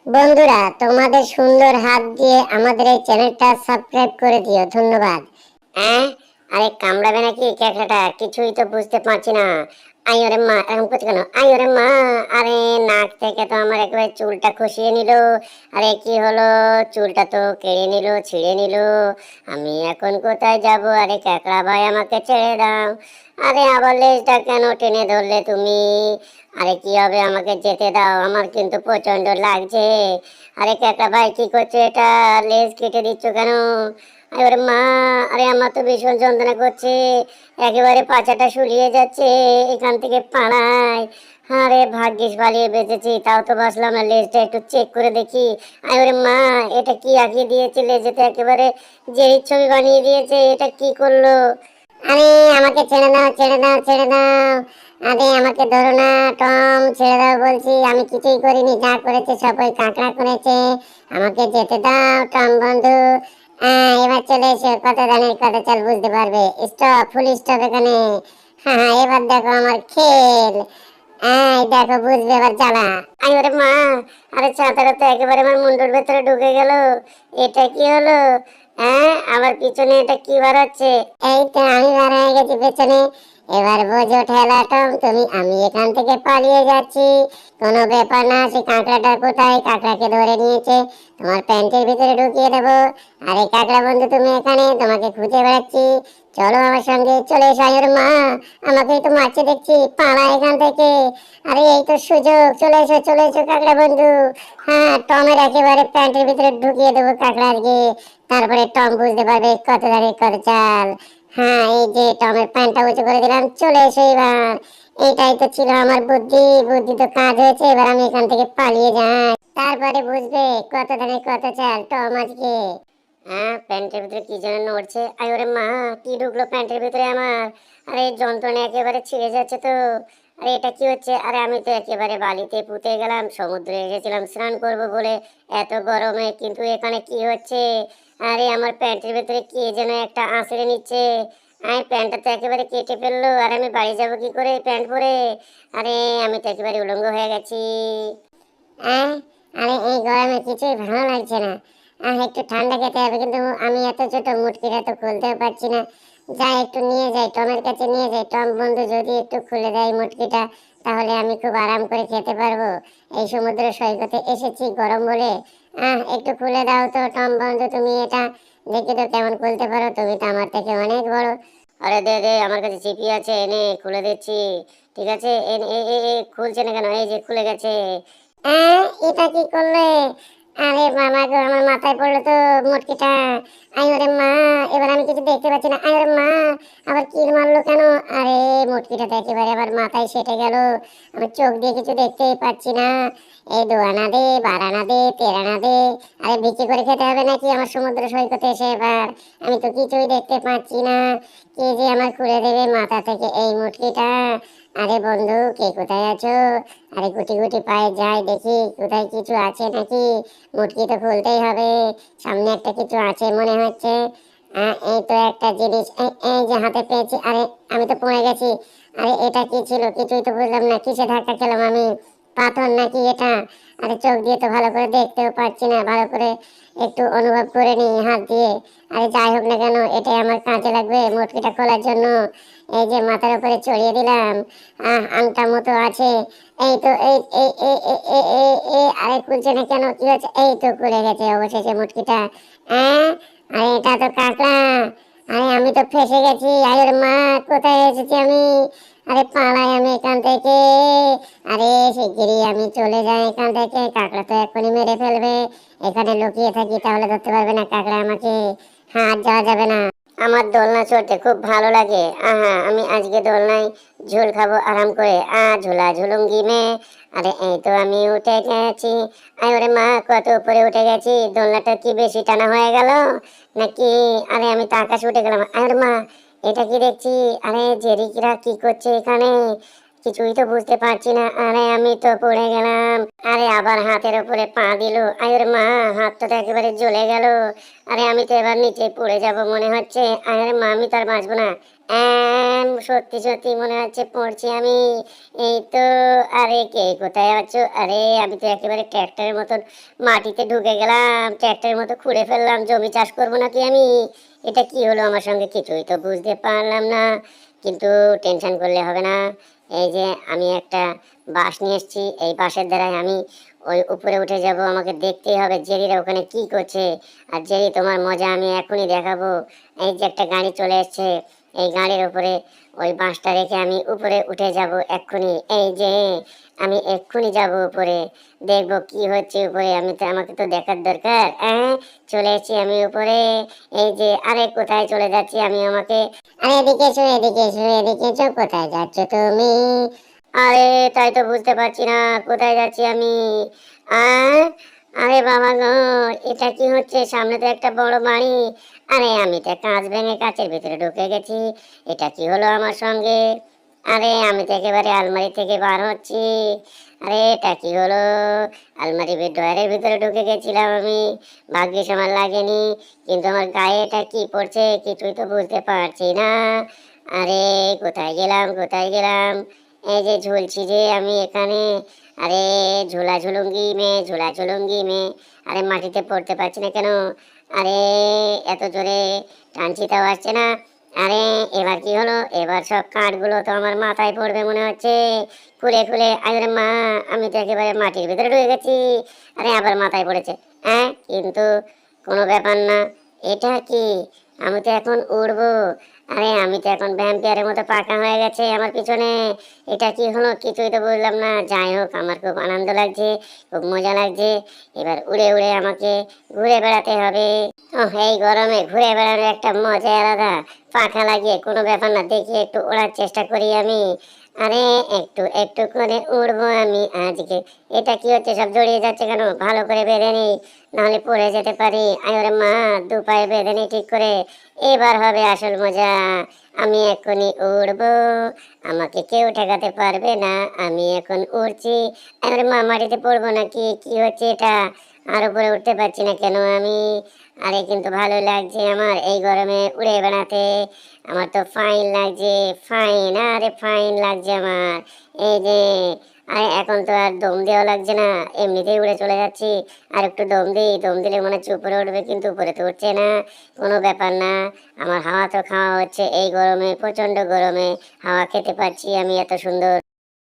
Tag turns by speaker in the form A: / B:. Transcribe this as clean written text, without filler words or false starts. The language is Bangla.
A: বন্ধুরা, তোমাদের সুন্দর হাত দিয়ে আমাদের এই চ্যানেলটা সাবস্ক্রাইব করে দিও, ধন্যবাদ। হ্যাঁ, আরে কামড়াবে নাকি ক্যাকড়াটা? কিছুই তো বুঝতে পারছি না। আই ওরে মা, এরকম করছে কেন? আই ওরে মা, আরে নাক থেকে তো আমার একেবারে চুলটা খসিয়ে নিল। আরে কি হলো? চুলটা তো কেড়ে নিল, ছিঁড়ে নিল। আমি এখন কোথায় যাব? আরে ক্যাকড়া ভাই, আমাকে ছেড়ে দাও। আরে আবার লেজটা কেন টেনে ধরলে তুমি? আরে কি হবে, আমাকে যেতে দাও, আমার কিন্তু প্রচন্ড লাগছে। আরে কাকা ভাই, কি করছো এটা? লেজ কেটে দিচ্ছ কেন? আরে মা, আরে আমার তো ভীষণ যন্ত্রণা করছে, একেবারে পাছাটা শুলিয়ে যাচ্ছে, এখান থেকে পালাই। আরে ভাগ্যিস পালিয়ে বেঁচেছি, তাও তো বাঁচলাম না। লেজটা একটু চেক করে দেখি। আরে মা, এটা কি আঁকিয়ে দিয়েছে লেজেতে? একেবারে জেরির ছবি বানিয়ে দিয়েছে, এটা কি করলো? আরে আমাকে ছেড়ে দাও, ছেড়ে দাও, ছেড়ে দাও। আরে আমাকে ধরো না, টম, ছেড়ে দাও বলছি। আমি কিছুই করিনি, যা করেছে সব ওই কাঁকড়া করেছে। আমাকে যেতে দাও টম বন্ধু। এবার চলে এসো, কত ধানের কত চাল বুঝতে পারবে। স্টপ, ফুল স্টপ এখানে। হ্যাঁ হ্যাঁ, এবার দেখো আমার খেল। দেখো, বুঝবে এবার জ্বালা। ওরে মা, আরে ছাতাটা তো একেবারে আমার মুন্ডুর ভেতরে ঢুকে গেল। এটা কি হলো? আমার পিছনে এটা কি বাড়াচ্ছে? এই তো আমি বার হয়ে গেছি পেছনে। এবার বোঝো ঠেলা টম তুমি, আমি এখান থেকে পালিয়ে যাচ্ছি। কোনো ব্যাপার না। সে কাঁকড়াটা কোথায়? কাঁকড়াকে ধরে নিয়েছে, তোমার প্যান্টের ভিতরে ঢুকিয়ে দেবো। আরে কাঁকড়া বন্ধু, তুমি এখানে? তোমাকে খুঁজে বেড়াচ্ছি। চলো আমার সঙ্গে, চলে এসো। আয় ওরে মা, আমাকেই তো মারছে দেখছি, পালা এখান থেকে। আরে এই তো সুযোগ, চলে এসো, চলে এসো কাঁকড়া বন্ধু। হ্যাঁ, টমের একেবারে প্যান্টের ভিতরে ঢুকিয়ে দেবো কাঁকড়াকে। তারপরে টম বুঝতে পারবে কত দাঁড়িয়ে কত চাল। হ্যাঁ, এই যে টমের প্যান্টটা উঁচু করে দিলাম, চলে এসো এবার। এইটাই তো ছিল আমার বুদ্ধি, বুদ্ধি তো কাজ হয়েছে। এবার আমি এখান থেকে পালিয়ে যাই, তারপরে বুঝবে কত দাঁড়িয়ে কত চাল টম আজকে। প্যান্টের ভিতরে কি যেন নড়ছে। আয় ওরে মা, কি ঢুকলো প্যান্টের ভিতরে আমার? আরে যন্ত্রণা একেবারে ছিঁড়ে যাচ্ছে তো। আরে এটা কি হচ্ছে? আরে আমি তো একেবারে বালিতে পুঁতে গেলাম, সমুদ্রে এসেছিলাম স্নান করব বলে এত গরমে, কিন্তু এখানে কি হচ্ছে? আরে আমার প্যান্টের ভিতরে কি যেন একটা আঁচড়ে নিচ্ছে। প্যান্টটা তো একেবারে কেটে ফেললো, আর আমি বাড়ি যাবো কি করে প্যান্ট পরে? আরে আমি তো একেবারে উলঙ্গ হয়ে গেছি। আহ আরে এই গরমে কিছুই ভালো লাগছে না। একটু ঠান্ডা খেতে হবে, কিন্তু আমি এত ছোট, মুটকিটা তো খুলতেও পারছি না। যাই, একটু নিয়ে যাই, টমের কাছে নিয়ে যাই। টম বন্ধু যদি একটু খুলে দেয় মুটকিটা, তাহলে আমি খুব আরাম করে খেতে পারবো। এই সমুদ্র সৈকতে এসেছি গরম বলে। একটু খুলে দাও তো টম বন্ধু, তুমি এটা। দেখি তো কেমন খুলতে পারো, তুমি তো আমার থেকে অনেক বড়। আরে দে দে, আমার কাছে চিপি আছে, এনে খুলে দিচ্ছি। ঠিক আছে, খুলছে না কেন? এই যে খুলে গেছে। এটা কি করলে? আরে বাবা গো, আমার মাথায় পড়লো তো মুটকিটা। আই ওরে মা, এবার আমি কিছু দেখতে পাচ্ছি না। আই ওরে মা, আবার কিল মারলো কেন? আরে মুটকিটা তো একেবারে আবার মাথায় সেটে গেল। আমি চোখ দিয়ে কিছু দেখতেই পাচ্ছি না। এই দোয়ানা দে, বারানা দে, তেরানা দে। আরে বিক্রি করে খেতে হবে নাকি আমার সমুদ্র সৈকতে এসে এবার? আমি তো কিছুই দেখতে পাচ্ছি না। কে যে আমার খুলে দেবে মাথা থেকে এই মুটকিটা? আরে বন্ধু, কে কোথায় আছো? আরে গুটি গুটি পায়ে যাই, দেখি কোথায় কিছু আছে নাকি। মুটকি তো খুলতেই হবে, সামনে একটা কিছু আছে মনে হচ্ছে। এই তো একটা জিনিস, এই যে হাতে পেয়েছি। আরে আমি তো পড়ে গেছি। আরে এটা কি ছিল? কিছুই তো বুঝলাম না, কিসে ধাক্কা খেলাম আমি? পাথর নাকি এটা? আরে চোখ দিয়ে তো ভালো করে দেখতেও পাচ্ছি না, ভালো করে একটু অনুভব করে নি হাত দিয়ে। আরে যাই হোক না কেন, এটাই আমার কাজে লাগবে মুটকিটা খোলার জন্য। এই যে মাথার উপরে চড়িয়ে দিলাম। আংটা মতো আছে। এই তো এই এই এই এই এই এই এই আরে খুলছে না কেন? কি হচ্ছে? এই তো খুলে গেছে অবশেষে মুটকিটা। আরে এটা তো কাঁকড়া। আরে আমি তো ফেসে গেছি। আরে মা, কোথায় এসেছি আমি? আরে পালাই আমি এখান থেকে। আরে শিগগিরই আমি চলে যাই এখান থেকে, কাঁকড়া তো এক্ষুনি মেরে ফেলবে। এখানে লুকিয়ে থাকি তাহলে ধরতে পারবে না কাঁকড়া আমাকে। হাত যাওয়া যাবে না। আমার দোলনা চড়তে খুব ভালো লাগে। আমি আজকে দোলনায় ঝুল খাবো আরাম করে। ঝুলা ঝুলুঙ্গি মে। আরে এই তো আমি উঠে গেছি। আরে ওরে মা, কত উপরে উঠে গেছি। দোলনাটা কি বেশি টানা হয়ে গেল নাকি? আরে আমি তো আকাশে উঠে গেলাম। আরে মা, এটা কি দেখছি? আরে জেরিকরা কি করছে এখানে? কিছুই তো বুঝতে পারছি না। আরে আমি তো পড়ে গেলাম। আরে আবার হাতের উপরে পা দিল। আরে মা, হাতটা তো একেবারে জ্বলে গেল। আরে আমি তো এবার নিচে পড়ে যাব মনে হচ্ছে। আরে মা, আমি তো আর বাঁচবো না। সত্যি সত্যি মনে হচ্ছে পড়ছি আমি। এই তো। আরে কে কোথায় আছো? আরে আমি তো একেবারে ট্র্যাক্টরের মতন মাটিতে ঢুকে গেলাম, ট্র্যাক্টরের মতো খুঁড়ে ফেললাম। জমি চাষ করবো নাকি আমি? এটা কি হলো আমার সঙ্গে? কিছুই তো বুঝতে পারলাম না। কিন্তু টেনশন করলে হবে না। এই যে আমি একটা বাঁশ নিয়ে এসেছি, এই বাঁশের দ্বারাই আমি ওই উপরে উঠে যাব। আমাকে দেখতেই হবে জেরিরা ওখানে কি করছে। আর জেরি, তোমার মজা আমি এখনই দেখাবো। এই যে একটা গাড়ি চলে এসছে, এই গাড়ির উপরে ওই বাঁশটা রেখে আমি উপরে উঠে যাব এক্ষুনি। এই যে আমি এক্ষুনি যাব উপরে, দেখবো কি হচ্ছে উপরে। আমাকে তো দেখার দরকার। চলে এসেছি আমি উপরে। এই যে, আরে কোথায় চলে যাচ্ছি আমি? আরে এদিকে এসো, এদিকে এসো, এদিকে এসো। কোথায় যাচ্ছ তুমি? আরে তাই তো বুঝতে পারছি না কোথায় যাচ্ছি আমি। আহ আরে বাবা গো, এটা কি হচ্ছে? সামনে তো একটা বড় বাড়ি। আরে আমি তো কাঁচ ভেঙে কাঁচের ভিতরে ঢুকে গেছি। এটা কি হলো আমার সঙ্গে? আরে আমি তো একেবারে আলমারি থেকে বার হচ্ছি। আরে এটা কি হলো? আলমারি ড্রয়ারের ভিতরে ঢুকে গেছিলাম আমি। ভাগ্যিস আমার লাগেনি। কিন্তু আমার গায়ে এটা কি পড়ছে কিছুই তো বুঝতে পারছি না। আরে কোথায় গেলাম, কোথায় গেলাম? এই যে ঝুলছি যে আমি এখানে। আরে ঝোলা ঝুলুঙ্গি মে, ঝোলা ঝুলুঙ্গি মে। আরে মাটিতে পড়তে পারছি না কেন? আরে এত জোরে টানছি তাও আসছে না। আরে এবার কি হলো? এবার সব কাঠগুলো তো আমার মাথায় পড়বে মনে হচ্ছে। খুলে খুলে, আরে মা, আমি তো একেবারে মাটির ভিতরে ঢুকে গেছি। আরে আবার মাথায় পড়েছে। কিন্তু কোনো ব্যাপার না। এটা কি? আমি তো এখন উড়বো। আরে আমি তো এখন ভ্যাম্পিয়ারের মতো পাকা হয়ে গেছে আমার পিছনে। এটা কি হলো কিছুই তো বুঝলাম না। যাই হোক, আমার খুব আনন্দ লাগছে, খুব মজা লাগছে। এবার উড়ে উড়ে আমাকে ঘুরে বেড়াতে হবে। এই গরমে ঘুরে বেড়ানোর একটা মজা আলাদা। পাখা লাগিয়ে কোনো ব্যাপার না, দেখি একটু ওড়ার চেষ্টা করি আমি। আরে একটু একটু করে উড়বো আমি আজকে। এটা কি হচ্ছে? সব জড়িয়ে যাচ্ছে কেন? ভালো করে বেঁধে নিই, নাহলে পড়ে যেতে পারি। আরে মা, দু পায়ে বেঁধে নিই ঠিক করে। এবার হবে আসল মজা। আমি এখনই উড়বো, আমাকে কেউ ঠেকাতে পারবে না। আমি এখন উড়ছি। আরে মা, মাটিতে পড়বো নাকি? কি হচ্ছে এটা? আর উপরে উঠতে পারছি না কেন আমি? আরে কিন্তু ভালো লাগছে আমার এই গরমে উড়ে বেড়াতে। আমার তো ফাইন লাগছে, ফাইন। আরে ফাইন লাগছে আমার। এই যে, আরে এখন তো আর দম দেওয়া লাগছে না, এমনিতেই উড়ে চলে যাচ্ছি। আর একটু দম দিই, দম দিলে মনে হচ্ছে উপরে উঠবে, কিন্তু উপরে তো উঠছে না। কোনো ব্যাপার না, আমার হাওয়া তো খাওয়া হচ্ছে। এই গরমে, প্রচন্ড গরমে হাওয়া খেতে পাচ্ছি আমি, এত সুন্দর।